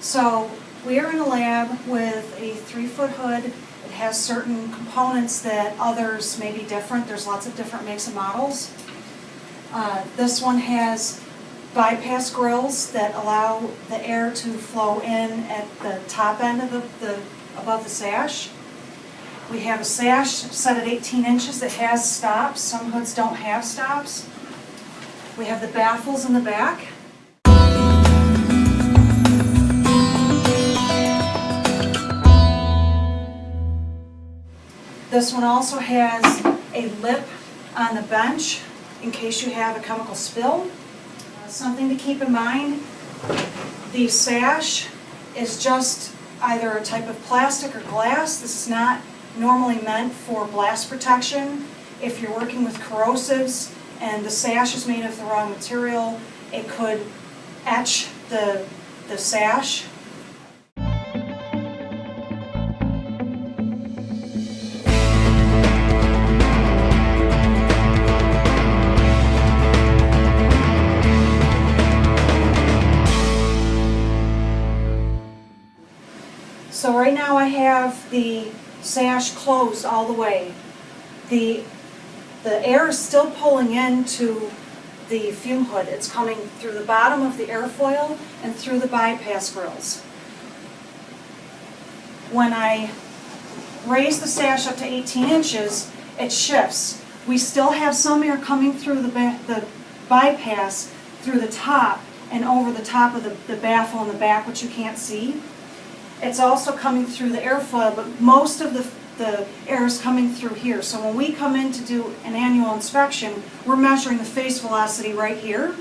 So we are in a lab with a 3-foot hood. It has certain components that others may be different. There's lots of different makes and models. This one has bypass grills that allow the air to flow in at the top end of above the sash. We have a sash set at 18 inches that has stops. Some hoods don't have stops. We have the baffles in the back. This one also has a lip on the bench in case you have a chemical spill. Something to keep in mind, the sash is just either a type of plastic or glass. This is not normally meant for blast protection. If you're working with corrosives and the sash is made of the wrong material, it could etch the sash. So right now I have the sash closed all the way. The air is still pulling into the fume hood. It's coming through the bottom of the airfoil and through the bypass grills. When I raise the sash up to 18 inches, it shifts. We still have some air coming through the bypass through the top and over the top of the baffle in the back, which you can't see. It's also coming through the airfoil, but most of the air is coming through here. So when we come in to do an annual inspection, we're measuring the face velocity right here.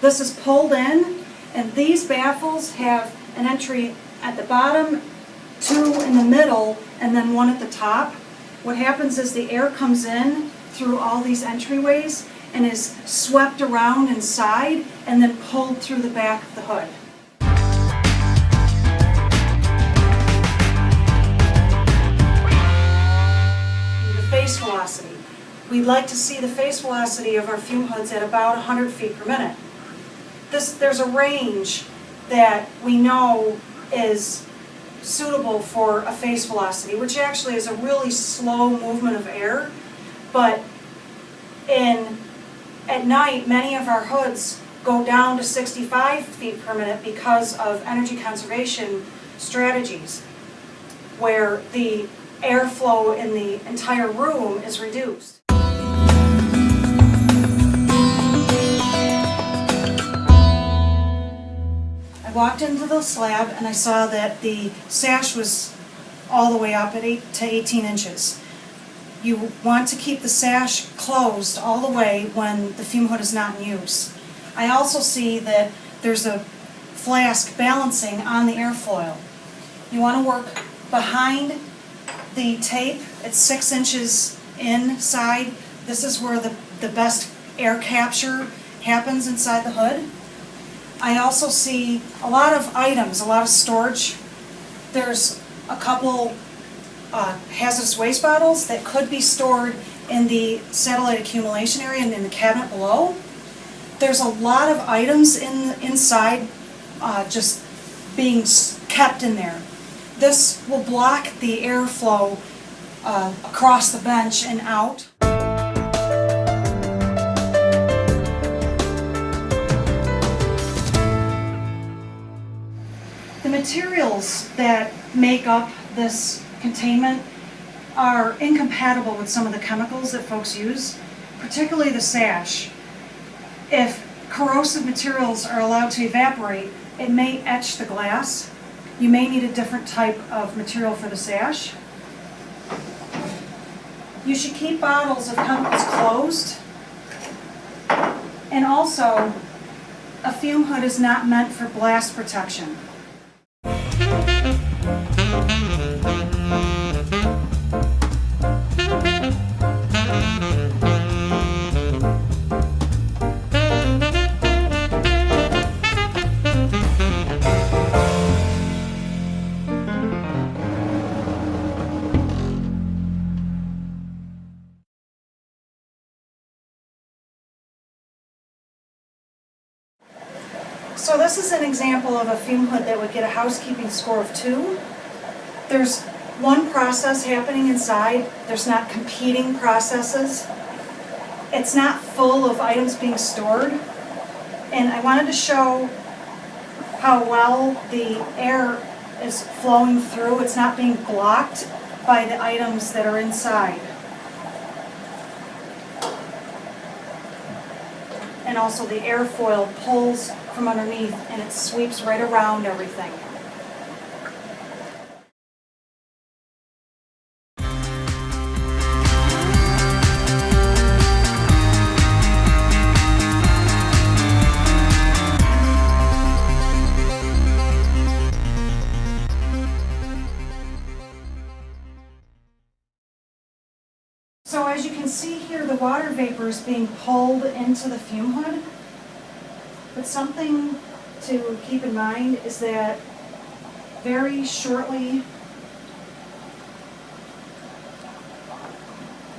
This is pulled in, and these baffles have an entry at the bottom, 2 in the middle, and then 1 at the top. What happens is the air comes in through all these entryways and is swept around inside and then pulled through the back of the hood. Face velocity. We'd like to see the face velocity of our fume hoods at about 100 feet per minute. There's a range that we know is suitable for a face velocity, which actually is a really slow movement of air, but at night many of our hoods go down to 65 feet per minute because of energy conservation strategies, where the airflow in the entire room is reduced. I walked into the slab and I saw that the sash was all the way up at 8 to 18 inches. You want to keep the sash closed all the way when the fume hood is not in use. I also see that there's a flask balancing on the airfoil. You want to work behind the tape. It's 6 inches inside. This is where the best air capture happens inside the hood. I also see a lot of items, a lot of storage. There's a couple hazardous waste bottles that could be stored in the satellite accumulation area and in the cabinet below. There's a lot of items inside just being kept in there. This will block the airflow across the bench and out. The materials that make up this containment are incompatible with some of the chemicals that folks use, particularly the sash. If corrosive materials are allowed to evaporate, it may etch the glass, you may need a different type of material for the sash. You should keep bottles of chemicals closed. And also, a fume hood is not meant for blast protection. So this is an example of a fume hood that would get a housekeeping score of 2. There's one process happening inside. There's not competing processes. It's not full of items being stored. And I wanted to show how well the air is flowing through. It's not being blocked by the items that are inside. And also the airfoil pulls from underneath and it sweeps right around everything. So as you can see here, the water vapor is being pulled into the fume hood. But something to keep in mind is that very shortly,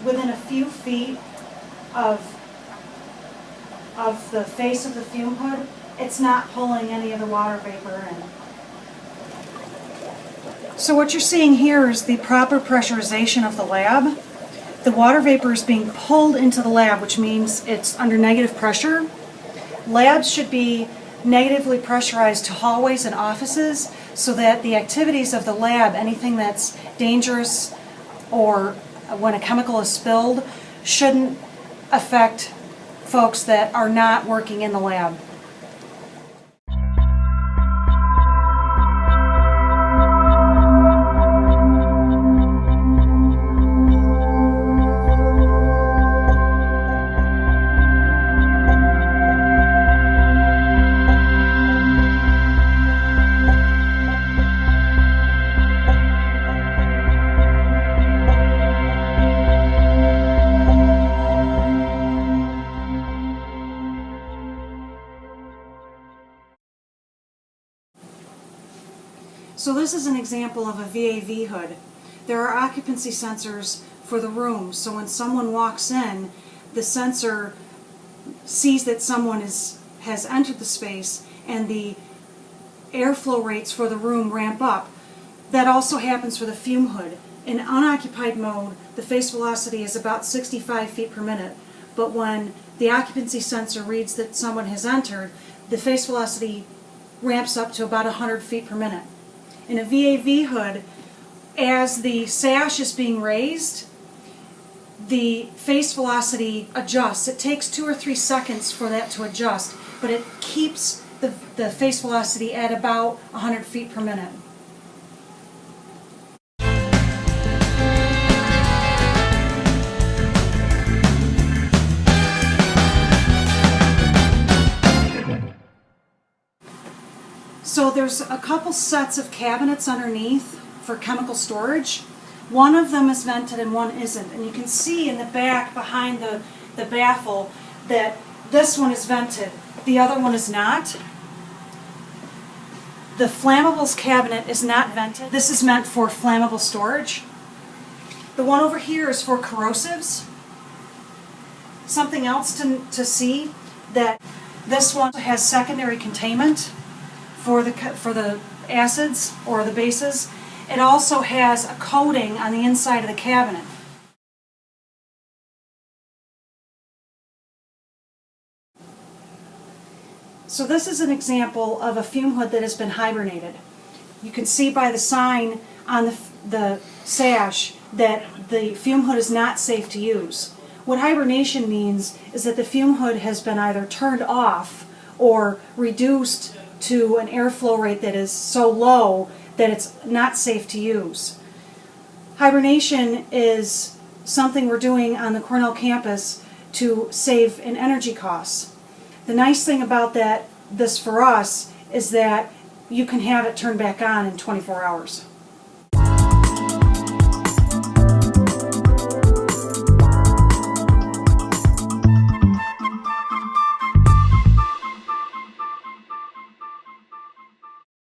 within a few feet of the face of the fume hood, it's not pulling any of the water vapor in. So what you're seeing here is the proper pressurization of the lab. The water vapor is being pulled into the lab, which means it's under negative pressure. Labs should be negatively pressurized to hallways and offices so that the activities of the lab, anything that's dangerous or when a chemical is spilled, shouldn't affect folks that are not working in the lab. So this is an example of a VAV hood. There are occupancy sensors for the room, so when someone walks in, the sensor sees that someone has entered the space and the airflow rates for the room ramp up. That also happens for the fume hood. In unoccupied mode, the face velocity is about 65 feet per minute, but when the occupancy sensor reads that someone has entered, the face velocity ramps up to about 100 feet per minute. In a VAV hood, as the sash is being raised, the face velocity adjusts. It takes 2 or 3 seconds for that to adjust, but it keeps the face velocity at about 100 feet per minute. So there's a couple sets of cabinets underneath for chemical storage. One of them is vented and one isn't. And you can see in the back behind the baffle that this one is vented. The other one is not. The flammables cabinet is not vented. This is meant for flammable storage. The one over here is for corrosives. Something else to see, that this one has secondary containment for the acids or the bases. It also has a coating on the inside of the cabinet. So this is an example of a fume hood that has been hibernated. You can see by the sign on the sash that the fume hood is not safe to use. What hibernation means is that the fume hood has been either turned off or reduced to an airflow rate that is so low that it's not safe to use. Hibernation is something we're doing on the Cornell campus to save in energy costs. The nice thing about this for us is that you can have it turned back on in 24 hours.